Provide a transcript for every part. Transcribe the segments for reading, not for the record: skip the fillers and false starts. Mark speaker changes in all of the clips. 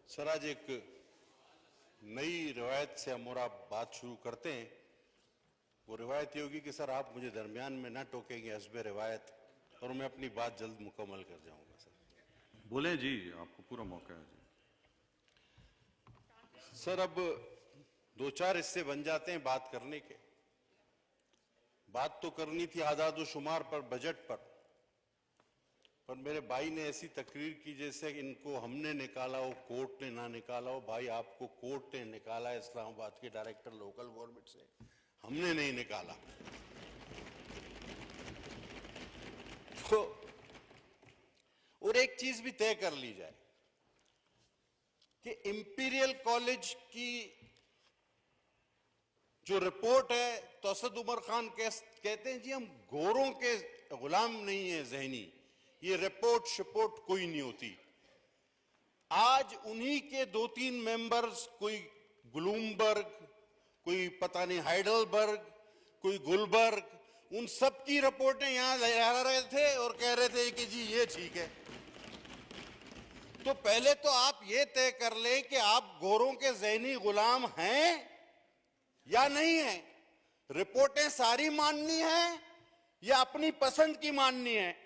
Speaker 1: Sir, आज एक नई रिवायत से हम और आप बात शुरू करते हैं। वो रिवायत ये होगी कि सर आप मुझे दरमियान में ना टोकेंगे हस्बे रिवायत, और मैं अपनी बात जल्द मुकम्मल कर जाऊंगा। सर
Speaker 2: बोलें जी, आपको पूरा मौका है जी।
Speaker 1: सर, अब दो चार हिस्से बन जाते हैं बात करने के। बात तो करनी थी आदाद शुमार पर, बजट पर मेरे भाई ने ऐसी तकरीर की जैसे इनको हमने निकाला हो, कोर्ट ने ना निकाला हो। भाई, आपको कोर्ट ने निकाला है इस्लामाबाद के डायरेक्टर लोकल गवर्नमेंट से, हमने नहीं निकाला। तो और एक चीज भी तय कर ली जाए कि इंपीरियल कॉलेज की जो रिपोर्ट है, तो असद उमर खान कहते हैं जी हम गोरों के गुलाम नहीं है जहनी, ये रिपोर्ट शिपोर्ट कोई नहीं होती। आज उन्हीं के दो तीन मेंबर्स, कोई ब्लूमबर्ग, कोई पता नहीं हाइडलबर्ग, कोई गुलबर्ग, उन सब की रिपोर्टें यहां ले आ रहे थे और कह रहे थे कि जी ये ठीक है। तो पहले तो आप ये तय कर लें कि आप गोरों के ज़हनी गुलाम हैं या नहीं है। रिपोर्टें सारी माननी है या अपनी पसंद की माननी है।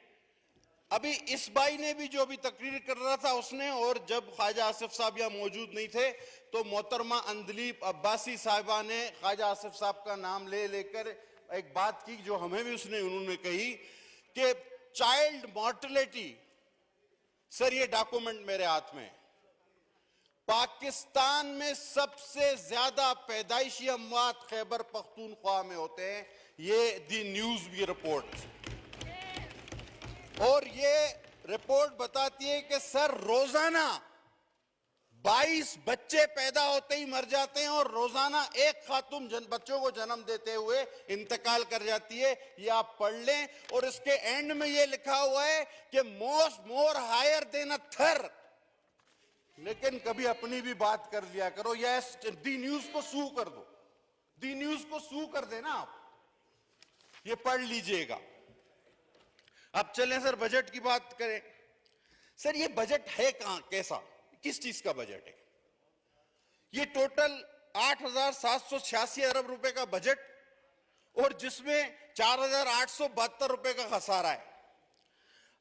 Speaker 1: अभी इस भाई ने भी जो अभी तकरीर कर रहा था उसने, और जब ख्वाजा आसिफ साहब यहाँ मौजूद नहीं थे तो मोहतरमा अंदलीब अब्बासी साहिबा ने ख्वाजा आसिफ साहब का नाम ले लेकर एक बात की जो हमें भी उन्होंने कही कि चाइल्ड मॉर्टेलिटी, सर ये डॉक्यूमेंट मेरे हाथ में, पाकिस्तान में सबसे ज्यादा पैदाइशी अमवात खैबर पख्तूनख्वा में होते हैं। ये दी न्यूज की रिपोर्ट, और ये रिपोर्ट बताती है कि सर रोजाना 22 बच्चे पैदा होते ही मर जाते हैं और रोजाना एक खातून बच्चों को जन्म देते हुए इंतकाल कर जाती है। ये आप पढ़ लें, और इसके एंड में ये लिखा हुआ है कि मोर हायर देन अ थर। लेकिन कभी अपनी भी बात कर लिया करो। यस, दी न्यूज को सू कर दो, दी न्यूज को सू कर देना आप, ये पढ़ लीजिएगा। अब चलें सर बजट की बात करें। सर ये बजट है कहां, कैसा, किस चीज का बजट है? ये टोटल 8,786 अरब रुपए का बजट, और जिसमें 4,872 रुपए का खसारा है।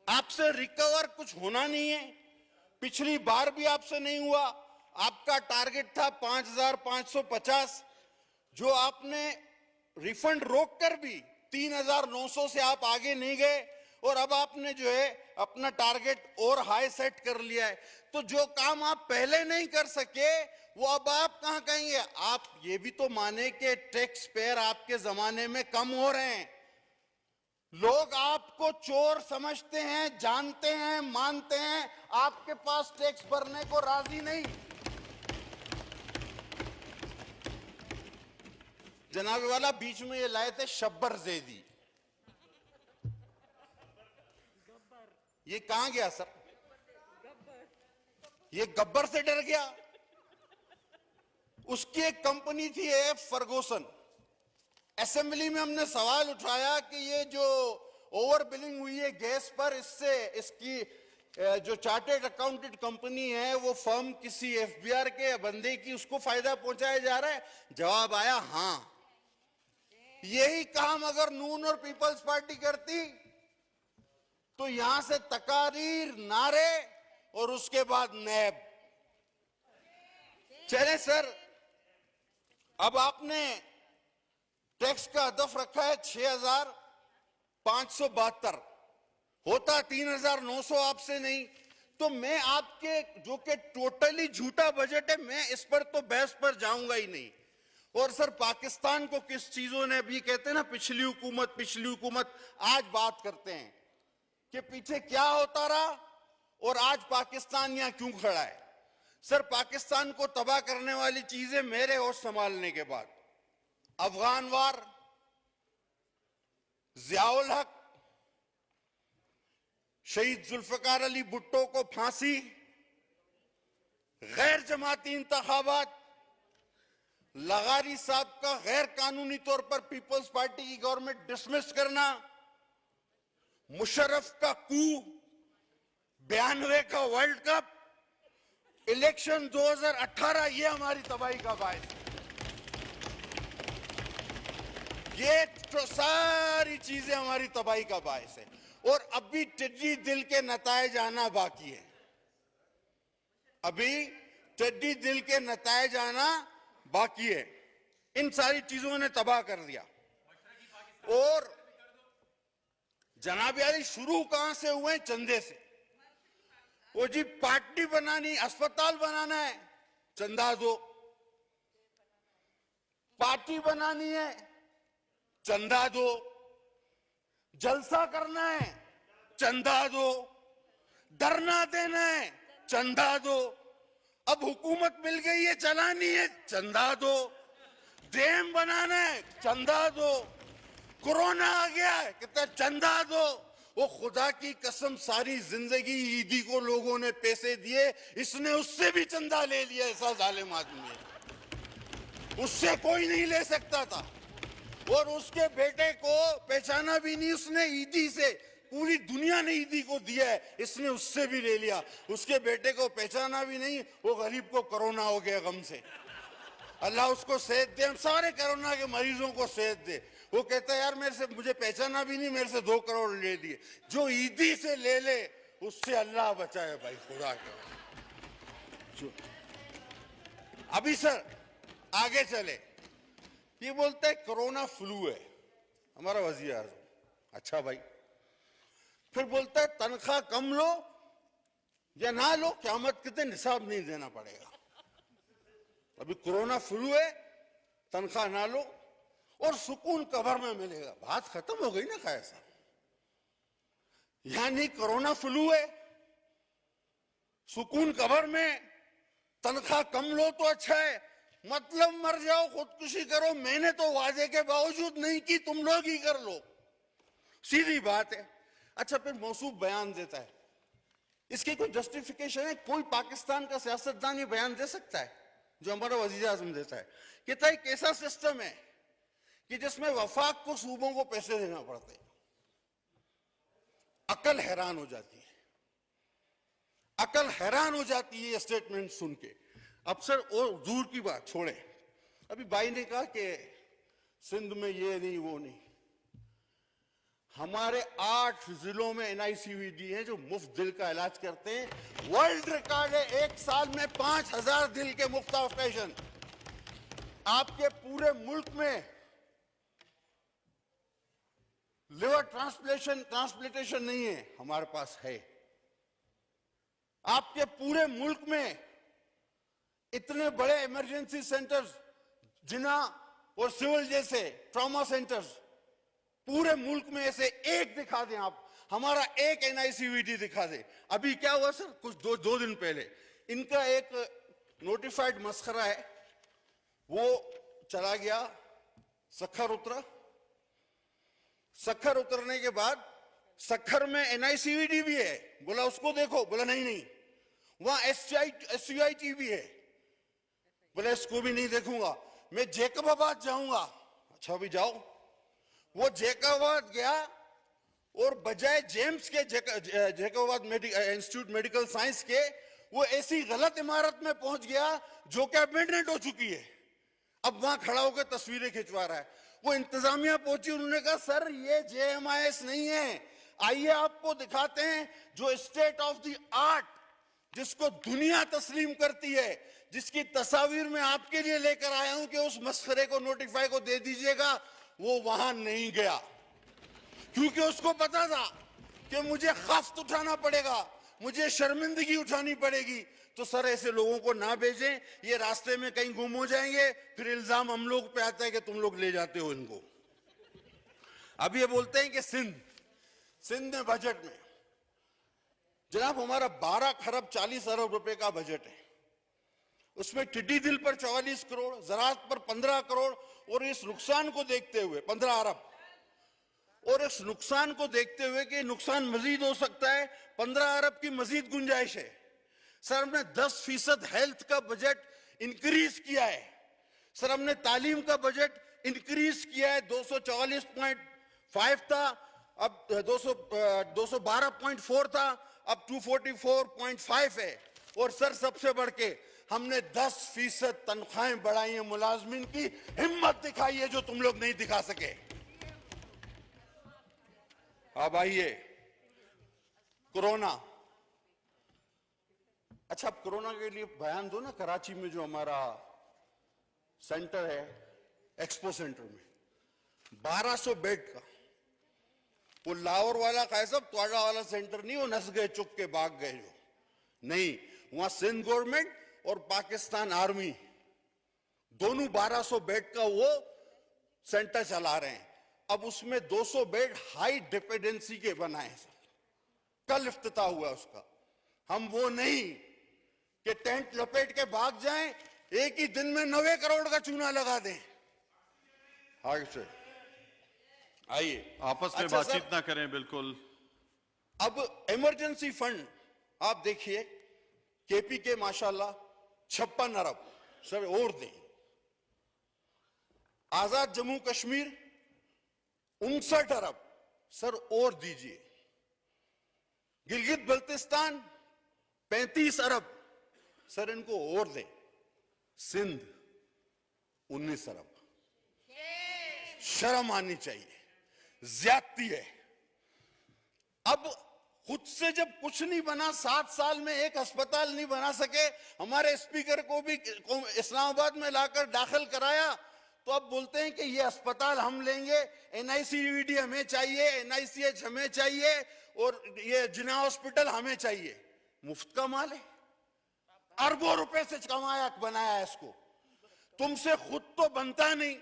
Speaker 1: आपसे रिकवर कुछ होना नहीं है, पिछली बार भी आपसे नहीं हुआ। आपका टारगेट था 5,550, जो आपने रिफंड रोककर भी 3,900 से आप आगे नहीं गए, और अब आपने जो है अपना टारगेट और हाई सेट कर लिया है। तो जो काम आप पहले नहीं कर सके वो अब आप कहां कहेंगे? आप ये भी तो माने कि टैक्स पेयर आपके जमाने में कम हो रहे हैं। लोग आपको चोर समझते हैं, जानते हैं, मानते हैं, आपके पास टैक्स भरने को राजी नहीं। जनाब वाला बीच में ये लाए थे शब्बर ज़ैदी, ये कहां गया सर? ये गब्बर से डर गया। उसकी एक कंपनी थी एफ फर्गूसन। असेंबली में हमने सवाल उठाया कि ये जो ओवर बिलिंग हुई है गैस पर, इससे इसकी जो चार्टर्ड अकाउंटेंट कंपनी है वो फर्म किसी एफबीआर के बंदे की, उसको फायदा पहुंचाया जा रहा है? जवाब आया हां। यही काम अगर नून और पीपल्स पार्टी करती तो यहां से तकारीर, नारे और उसके बाद नैब। चले सर, अब आपने टैक्स का हदफ रखा है 6,572, होता 3,900 आपसे नहीं। तो मैं आपके जो कि टोटली झूठा बजट है, मैं इस पर तो बहस पर जाऊंगा ही नहीं। और सर पाकिस्तान को किस चीजों ने, भी कहते हैं ना पिछली हुकूमत, आज बात करते हैं कि पीछे क्या होता रहा और आज पाकिस्तान यहां क्यों खड़ा है। सर पाकिस्तान को तबाह करने वाली चीजें मेरे होश संभालने के बाद अफगान वार, जियाउल हक, शहीद जुल्फकार अली भुट्टो को फांसी, गैर जमाती इंतखाबात, लगारी साहब का गैर कानूनी तौर पर पीपल्स पार्टी की गवर्नमेंट डिसमिस करना, मुशर्रफ का कू, 92 का वर्ल्ड कप, इलेक्शन 2018 ये हमारी तबाही का बायस है। ये तो सारी चीजें हमारी तबाही का बायस है। और अभी टिड्डी दिल के नतायज आना बाकी है। अभी टिड्डी दिल के नतायज आना बाकी है। इन सारी चीजों ने तबाह कर दिया। और जनाब यारी शुरू कहां से हुए? चंदे से। वो जी पार्टी बनानी, अस्पताल बनाना है, चंदा दो। पार्टी बनानी है, चंदा दो। जलसा करना है, चंदा दो। धरना देना है, चंदा दो। अब हुकूमत मिल गई है, चलानी है, चंदा दो। डैम बनाना है, चंदा दो। कोरोना आ गया है, कहते हैं चंदा दो। वो खुदा की कसम सारी जिंदगी ईदी को लोगों ने पैसे दिए, इसने उससे भी चंदा ले लिया। ऐसा जालिम आदमी है, उससे कोई नहीं ले सकता था। और उसके बेटे को पहचाना भी नहीं उसने ईदी से। पूरी दुनिया ने ईदी को दिया है, इसने उससे भी ले लिया। उसके बेटे को पहचाना भी नहीं। वो गरीब को कोरोना हो गया गम से। अल्लाह उसको सेहत दे, हम सारे कोरोना के मरीजों को सेहत दे। वो कहता है यार मेरे से, मुझे पहचाना भी नहीं, मेरे से 2 करोड़ ले दिए। जो ईदी से ले ले उससे अल्लाह बचाए भाई, खुदा के। अभी सर आगे चले, ये बोलता है कोरोना फ्लू है हमारा वजीर आज़म। अच्छा भाई, फिर बोलता है तनख्वाह कम लो या ना लो, क़यामत के दिन हिसाब नहीं देना पड़ेगा। अभी कोरोना फ्लू है, तनख्वाह ना लो और सुकून कब्र में मिलेगा। बात खत्म हो गई ना खाया साहब। यानी कोरोना फ्लू है, सुकून कब्र में, तनख्वाह कम लो तो अच्छा है, मतलब मर जाओ, खुदकुशी करो। मैंने तो वादे के बावजूद नहीं की, तुम लोग ही कर लो। सीधी बात है। अच्छा, फिर मौसूफ बयान देता है, इसकी कोई जस्टिफिकेशन है? कोई पाकिस्तान का सियासतदान ये बयान दे सकता है जो हमारा वजीर आजम देता है? कहता है एक ऐसा सिस्टम है कि जिसमें वफाक को सूबों को पैसे देना पड़ते हैं। अकल हैरान हो जाती है, अकल हैरान हो जाती है ये स्टेटमेंट सुन के। अब सर और दूर की बात छोड़े, अभी भाई ने कहा कि सिंध में ये नहीं वो नहीं। हमारे 8 जिलों में NICVD है जो मुफ्त दिल का इलाज करते हैं। वर्ल्ड रिकॉर्ड है, एक साल में 5000 दिल के मुफ्त ऑपरेशन। आपके पूरे मुल्क में लिवर ट्रांसप्लांटेशन नहीं है, हमारे पास है। आपके पूरे मुल्क में इतने बड़े इमरजेंसी सेंटर्स, जिना और सिविल जैसे ट्रॉमा सेंटर्स, पूरे मुल्क में ऐसे एक दिखा दें आप, हमारा एक NICVD दिखा दे। अभी क्या हुआ सर, कुछ दो दिन पहले इनका एक नोटिफाइड मस्खरा है, वो चला गया, सखर उतरा। सखर उतरने के बाद सखर में NICVD भी है, बोला उसको देखो, बोला नहीं नहीं। वहां SUIT भी है, बोला इसको भी नहीं देखूंगा। मैं जैकबाबाद जाऊंगा। अच्छा अभी जाओ। वो जैकबाबाद गया और बजाय जेम्स के जैकबाबाद इंस्टीट्यूट मेडिकल साइंस के, वो ऐसी गलत इमारत में पहुंच गया जो कि अबेंडन हो चुकी है। अब वहां खड़ा होकर तस्वीरें खिंचवा रहा है। वो इंतजामिया पहुंची, उन्होंने कहा सर ये JMIS नहीं है, आइए आपको दिखाते हैं जो स्टेट ऑफ द आर्ट, जिसको दुनिया तस्लीम करती है, जिसकी तस्वीर मैं आपके लिए लेकर आया हूं कि उस मसखरे को नोटिफाई को दे दीजिएगा। वो वहां नहीं गया क्योंकि उसको पता था कि मुझे खफ्त उठाना पड़ेगा, मुझे शर्मिंदगी उठानी पड़ेगी। तो सर ऐसे लोगों को ना भेजें, ये रास्ते में कहीं गुम हो जाएंगे, फिर इल्जाम हम लोग पे आता है कि तुम लोग ले जाते हो इनको। अब ये बोलते हैं कि सिंध में बजट में जनाब हमारा 12 खरब 40 अरब रुपए का बजट है। उसमें टिड्डी दिल पर 44 करोड़, ज़राअत पर 15 करोड़, और इस नुकसान को देखते हुए 15 अरब, और इस नुकसान को देखते हुए कि नुकसान मजीद हो सकता है, 15 अरब की मजीद गुंजाइश है। सर हमने 10% हेल्थ का बजट इंक्रीज किया है। सर हमने तालीम का बजट इंक्रीज किया है, 244.5 था, अब 212.4 था, अब 244.5 है। और सर सबसे बढ़ के हमने 10% तनख्वाहें बढ़ाई हैं मुलाजमीन की। हिम्मत दिखाई है जो तुम लोग नहीं दिखा सके। अब आइए कोरोना। अच्छा, अब कोरोना के लिए बयान दो ना। कराची में जो हमारा सेंटर है, एक्सपो सेंटर में 1200 बेड का, वो लाहौर वाला कैसा त्वाड़ा वाला सेंटर नहीं, वो नस गए चुप के भाग गए जो नहीं, वहां सिंध गवर्नमेंट और पाकिस्तान आर्मी दोनों 1200 बेड का वो सेंटर चला रहे हैं। अब उसमें 200 बेड हाई डिपेंडेंसी के बनाए हैं। कल इफ्तिताह हुआ उसका। हम वो नहीं कि टेंट लपेट के भाग जाएं, एक ही दिन में 90 करोड़ का चूना लगा दें। आगे से आइए,
Speaker 2: आपस में
Speaker 1: अच्छा
Speaker 2: बातचीत
Speaker 1: सर,
Speaker 2: ना करें बिल्कुल।
Speaker 1: अब इमरजेंसी फंड आप देखिए, केपीके माशाल्लाह 56 अरब सर और दें। आजाद जम्मू कश्मीर 59 अरब सर और दीजिए। गिलगित बल्तिस्तान 35 अरब सर इनको और दें। सिंध 19 अरब। शर्म आनी चाहिए, ज्यादती है। अब खुद से जब कुछ नहीं बना, 7 साल में एक अस्पताल नहीं बना सके, हमारे स्पीकर को भी इस्लामाबाद में लाकर दाखिल कराया, तो अब बोलते हैं कि ये अस्पताल हम लेंगे, एनआईसीयूडी हमें चाहिए, एनआईसीएच हमें चाहिए और ये जिना हॉस्पिटल हमें चाहिए। मुफ्त का माल है, अरबों रुपए से कमाया बनाया इसको। तुमसे खुद तो बनता नहीं,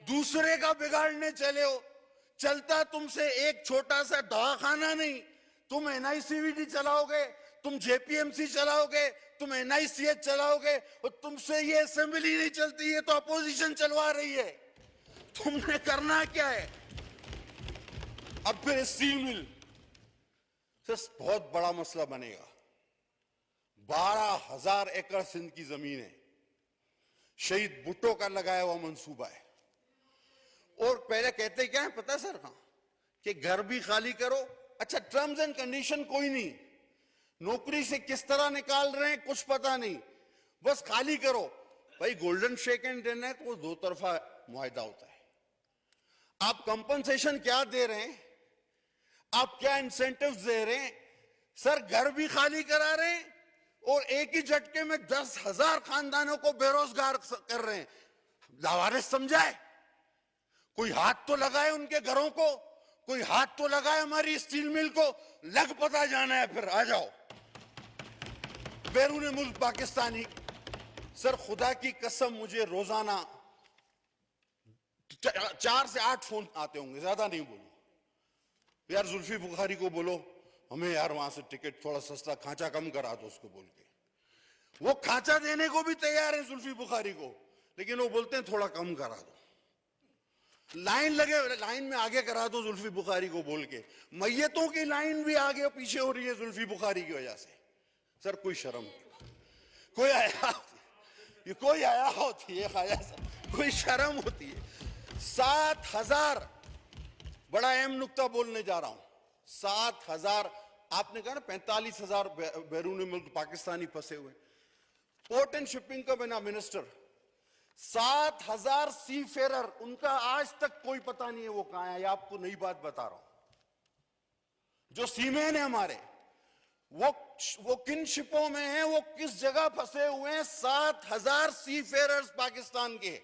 Speaker 1: दूसरे का बिगाड़ने चले हो। चलता तुमसे एक छोटा सा दवाखाना नहीं, तुम एनआईसीवीडी चलाओगे, तुम जेपीएमसी चलाओगे, तुम एनआईसीएच चलाओगे, और तुमसे ये असेंबली नहीं चलती है तो अपोजिशन चलवा रही है। तुमने करना क्या है? अब फिर स्टील मिल बहुत बड़ा मसला बनेगा। 12,000 एकड़ सिंध की जमीन है, शहीद भुट्टो का लगाया हुआ मंसूबा है। और पहले कहते क्या है पता है सर? कि घर भी खाली करो। अच्छा, टर्म्स एंड कंडीशन कोई नहीं, नौकरी से किस तरह निकाल रहे हैं कुछ पता नहीं, बस खाली करो। भाई गोल्डन शेक एंड देना है तो वो 2 तरफा मुआहदा होता है। आप कंपनसेशन क्या दे रहे हैं, आप क्या इंसेंटिव्स दे रहे हैं? सर घर भी खाली करा रहे हैं और एक ही झटके में 10,000 खानदानों को बेरोजगार कर रहे हैं। लावारिस समझाए, कोई हाथ तो लगाए उनके घरों को, कोई हाथ तो लगाए हमारी स्टील मिल को। लग पता जाना है फिर आ जाओ। बैरून मुल्क पाकिस्तानी, सर खुदा की कसम मुझे रोजाना 4 से 8 फोन आते होंगे, ज्यादा नहीं बोलूं। यार जुल्फी बुखारी को बोलो हमें यार वहां से टिकट थोड़ा सस्ता खांचा कम करा दो उसको बोल के। वो खांचा देने को भी तैयार है जुल्फी बुखारी को, लेकिन वो बोलते हैं थोड़ा कम करा दो। लाइन लगे, लाइन में आगे करा दो जुल्फी बुखारी को बोल के। मैयतों की लाइन भी आगे पीछे हो रही है जुल्फी बुखारी की वजह से। सर कोई शर्म, कोई आया होती है खाया सर, कोई शर्म होती है। 7,000, बड़ा अहम नुक्ता बोलने जा रहा हूं। 7,000, आपने कहा ना 45,000 बैरून मुल्क पाकिस्तानी फंसे हुए। पोर्ट एंड शिपिंग का बना मिनिस्टर, 7,000 सी फेरर, उनका आज तक कोई पता नहीं है वो कहां है। आपको नई बात बता रहा हूं। जो सीमेन है हमारे, वो किन शिपों में है, वो किस जगह फंसे हुए हैं। 7,000 सी फेरर्स पाकिस्तान के।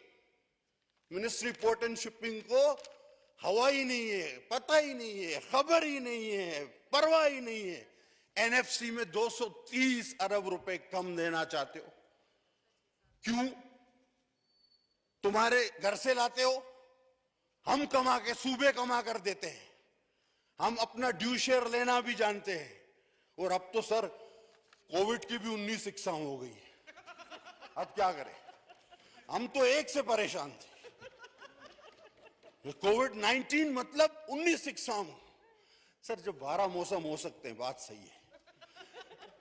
Speaker 1: मिनिस्ट्री पोर्ट एंड शिपिंग को हवा ही नहीं है, पता ही नहीं है, खबर ही नहीं है, परवाह ही नहीं है। एनएफसी में 230 अरब रुपए कम देना चाहते हो, क्यों? तुम्हारे घर से लाते हो, हम कमा के सूबे कमा कर देते हैं, हम अपना ड्यू शेयर लेना भी जानते हैं। और अब तो सर कोविड की भी 19 इकसाम हो गई है, अब क्या करें? हम तो एक से परेशान थे, कोविड-19 मतलब 19 इकसाम। सर जब 12 मौसम हो सकते हैं, बात सही है,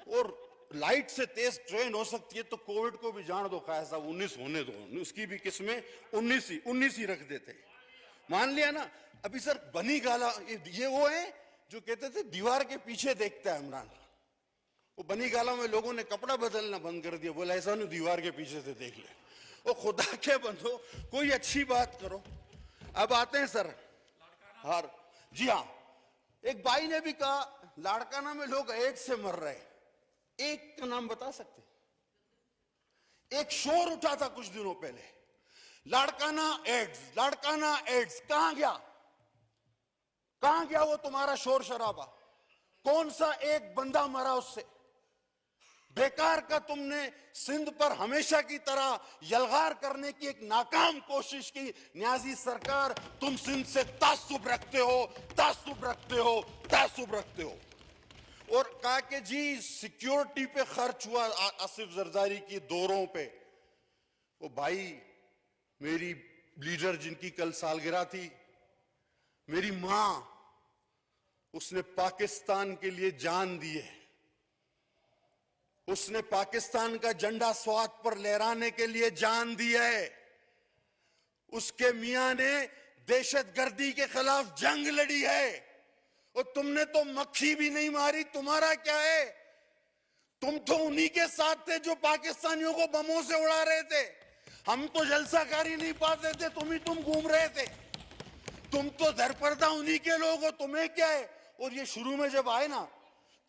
Speaker 1: और लाइट से तेज ट्रेन हो सकती है, तो कोविड को भी जान दो खाया साहब, 19 होने दो, उसकी भी किस्में 19 ही रख देते हैं। मान लिया ना। अभी सर बनी गाला, ये वो है जो कहते थे दीवार के पीछे देखता है इमरान खान, वो बनी गाला में लोगों ने कपड़ा बदलना बंद कर दिया, बोला ऐसा नहीं दीवार के पीछे से देख ले। वो खुदा के बंदो, कोई अच्छी बात करो। अब आते हैं सर हार। जी हाँ, एक भाई ने भी कहा लाड़काना में लोग एड्स से मर रहे। एक का नाम बता सकते? एक शोर उठा था कुछ दिनों पहले, लाड़काना एड्स, लाड़काना एड्स। कहां गया, कहां गया वो तुम्हारा शोर शराबा? कौन सा एक बंदा मरा उससे? बेकार का तुमने सिंध पर हमेशा की तरह यलगार करने की एक नाकाम कोशिश की। न्याजी सरकार, तुम सिंध से तासुब रखते हो, तासुब रखते हो, तासुब रखते हो। और कहा कि जी सिक्योरिटी पे खर्च हुआ आसिफ जरदारी की दौरों पे। वो भाई, मेरी लीडर जिनकी कल सालगिरह थी, मेरी मां, उसने पाकिस्तान के लिए जान दी है। उसने पाकिस्तान का झंडा स्वात पर लहराने के लिए जान दी है। उसके मियां ने दहशतगर्दी के खिलाफ जंग लड़ी है। और तुमने तो मक्खी भी नहीं मारी, तुम्हारा क्या है? तुम तो उन्हीं के साथ थे जो पाकिस्तानियों को बमों से उड़ा रहे थे। हम तो जलसाकारी नहीं पाते थे, तुम घूम रहे थे। तुम तो दरपर्दा उन्हीं के लोग हो, तुम्हें क्या है? और ये शुरू में जब आए ना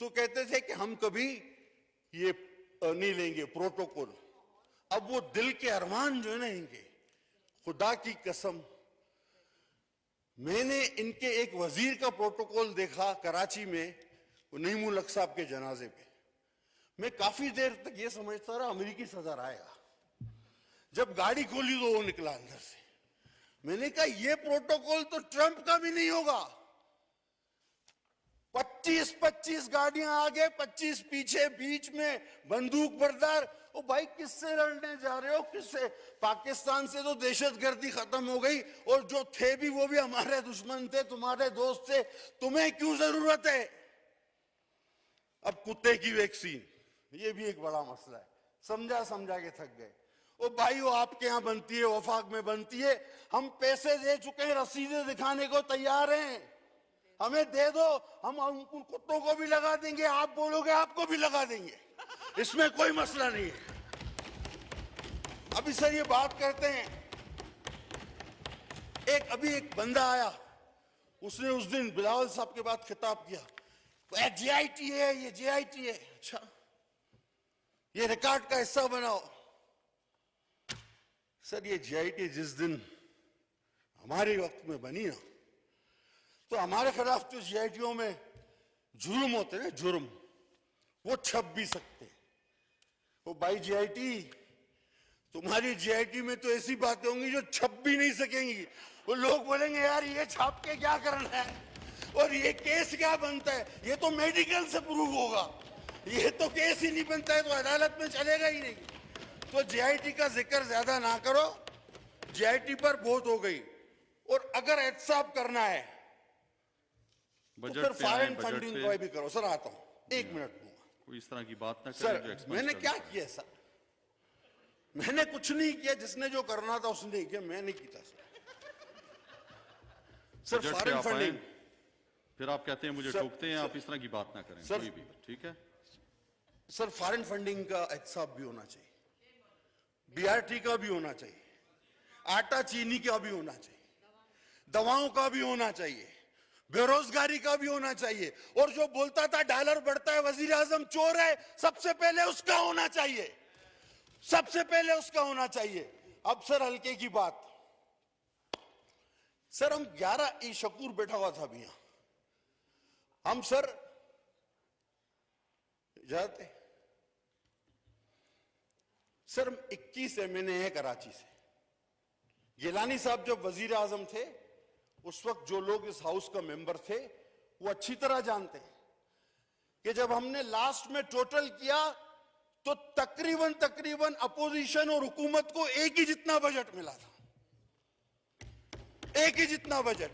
Speaker 1: तो कहते थे कि हम कभी ये नहीं लेंगे प्रोटोकॉल। अब वो दिल के अरमान जो है ना इनके, खुदा की कसम, मैंने इनके एक वजीर का प्रोटोकॉल देखा कराची में, वो नईम उल हक साहब के जनाजे पे। मैं काफी देर तक ये समझता रहा अमेरिकी सदर आएगा। जब गाड़ी खोली तो वो निकला अंदर से। मैंने कहा ये प्रोटोकॉल तो ट्रंप का भी नहीं होगा। 25-25 गाड़ियां आगे, 25 पीछे, बीच में बंदूक बरदार। ओ भाई, किससे लड़ने जा रहे हो? किससे? पाकिस्तान से तो दहशतगर्दी खत्म हो गई, और जो थे भी वो भी हमारे दुश्मन थे, तुम्हारे दोस्त थे। तुम्हें क्यों जरूरत है? अब कुत्ते की वैक्सीन, ये भी एक बड़ा मसला है। समझा समझा के थक गए। ओ भाई, वो आपके यहां बनती है, वफाक में बनती है। हम पैसे दे चुके हैं, रसीदें दिखाने को तैयार हैं। हमें दे दो, हम उन कुत्तों को भी लगा देंगे। आप बोलोगे आपको भी लगा देंगे, इसमें कोई मसला नहीं है। अभी सर ये बात करते हैं, अभी एक बंदा आया, उसने उस दिन बिलावल साहब के बाद खिताब किया, JIT है, ये JIT है। अच्छा, ये रिकॉर्ड का हिस्सा बनाओ। सर ये JIT जिस दिन हमारे वक्त में बनी ना, तो हमारे खिलाफ जो JITओं में जुर्म होते हैं, जुर्म, वो छप भी सकते। वो भाई JIT, तुम्हारी JIT में तो ऐसी बातें होंगी जो छप भी नहीं सकेंगी। वो लोग बोलेंगे यार ये छाप के क्या करना है, और ये केस क्या बनता है? ये तो मेडिकल से प्रूव होगा, ये तो केस ही नहीं बनता है, तो अदालत में चलेगा ही नहीं। तो JIT का जिक्र ज्यादा ना करो, JIT पर बहुत हो गई। और अगर एहतसाब करना है तो फिर फॉरेन फंडिंग को भी करो। सर आता हूं, 1 मिनट दूंगा।
Speaker 2: कोई इस तरह की बात ना
Speaker 1: सर
Speaker 2: करें जो
Speaker 1: मैंने क्या किया? सर मैंने कुछ नहीं किया, जिसने जो करना था उसने किया, मैं नहीं किया। सर फॉरेन फंडिंग,
Speaker 2: फिर आप कहते हैं मुझे टोकते हैं। आप इस तरह की बात ना करें कोई भी, ठीक है?
Speaker 1: सर फॉरेन फंडिंग का एहतसाब भी होना चाहिए, BRT का भी होना चाहिए, आटा चीनी का भी होना चाहिए, दवाओं का भी होना चाहिए, बेरोजगारी का भी होना चाहिए। और जो बोलता था डॉलर बढ़ता है, वजीर आजम चोर है, सबसे पहले उसका होना चाहिए, सबसे पहले उसका होना चाहिए। अब सर हल्के की बात, सर हम 11 शकूर बैठा हुआ था अभी यहां। हम सर जाते सर 21 MNA है कराची से। गिलानी साहब जब वजीर आजम थे, उस वक्त जो लोग इस हाउस का मेंबर थे वो अच्छी तरह जानते हैं कि जब हमने लास्ट में टोटल किया तो तकरीबन अपोजिशन और हुकूमत को एक ही जितना बजट मिला था, एक ही जितना बजट।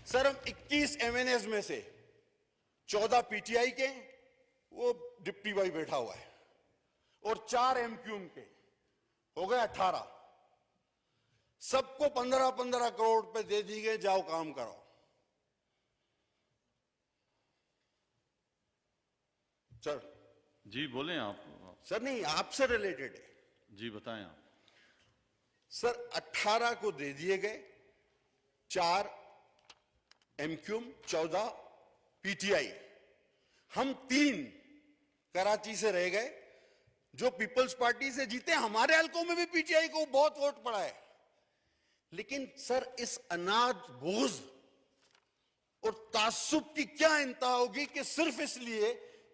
Speaker 1: सर हम 21 MNAs में से 14 PTI के, वो डिप्टी भाई बैठा हुआ है, और 4 MQM के, हो गए 18। सबको 15-15 करोड़ रुपए दे दी गए, जाओ काम करो। सर
Speaker 2: जी बोलें आप
Speaker 1: सर नहीं, आपसे रिलेटेड है
Speaker 2: जी बताएं आप।
Speaker 1: सर। 18 को दे दिए गए, 4 एमक्यूम, 14 पीटीआई, हम 3 कराची से रह गए जो पीपल्स पार्टी से जीते। हमारे हलकों में भी पीटीआई को बहुत वोट पड़ा है। लेकिन सर इस अनाज बोझ और तासुब की क्या इंतहा होगी कि सिर्फ इसलिए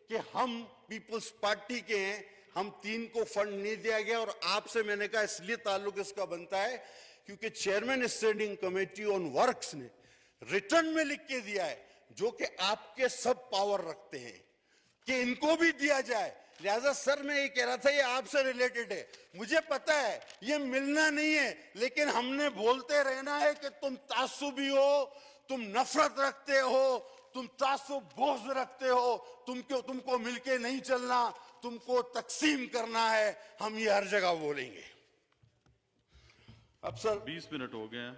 Speaker 1: कि हम पीपल्स पार्टी के हैं, हम 3 को फंड नहीं दिया गया। और आपसे मैंने कहा इसलिए ताल्लुक इसका बनता है क्योंकि chairman standing committee on works ने रिटर्न में लिख के दिया है, जो कि आपके सब पावर रखते हैं, कि इनको भी दिया जाए। लिहाजा सर मैं ये कह रहा था, ये आपसे रिलेटेड है, मुझे पता है ये मिलना नहीं है, लेकिन हमने बोलते रहना है कि तुम तासुबी हो, तुम नफरत रखते हो, तुम तासुब बोझ रखते हो, तुमको मिलके नहीं चलना, तुमको तकसीम करना है। हम ये हर जगह बोलेंगे। अब सर
Speaker 2: 20 मिनट हो गए हैं,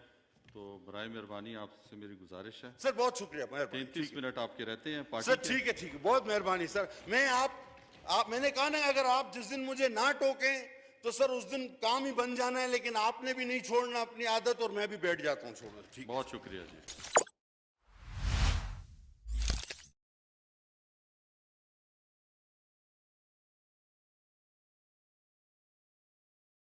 Speaker 2: तो बराए मेहरबानी आपसे मेरी गुजारिश है,
Speaker 1: सर बहुत शुक्रिया,
Speaker 2: 33 मिनट आपके रहते हैं पार्टी
Speaker 1: सर।
Speaker 2: के।
Speaker 1: ठीक है, बहुत मेहरबानी सर। मैं आप मैंने कहा ना, अगर आप जिस दिन मुझे ना टोकें तो सर उस दिन काम ही बन जाना है, लेकिन आपने भी नहीं छोड़ना अपनी आदत, और मैं भी बैठ जाता हूं छोड़ना। ठीक,
Speaker 2: बहुत शुक्रिया जी।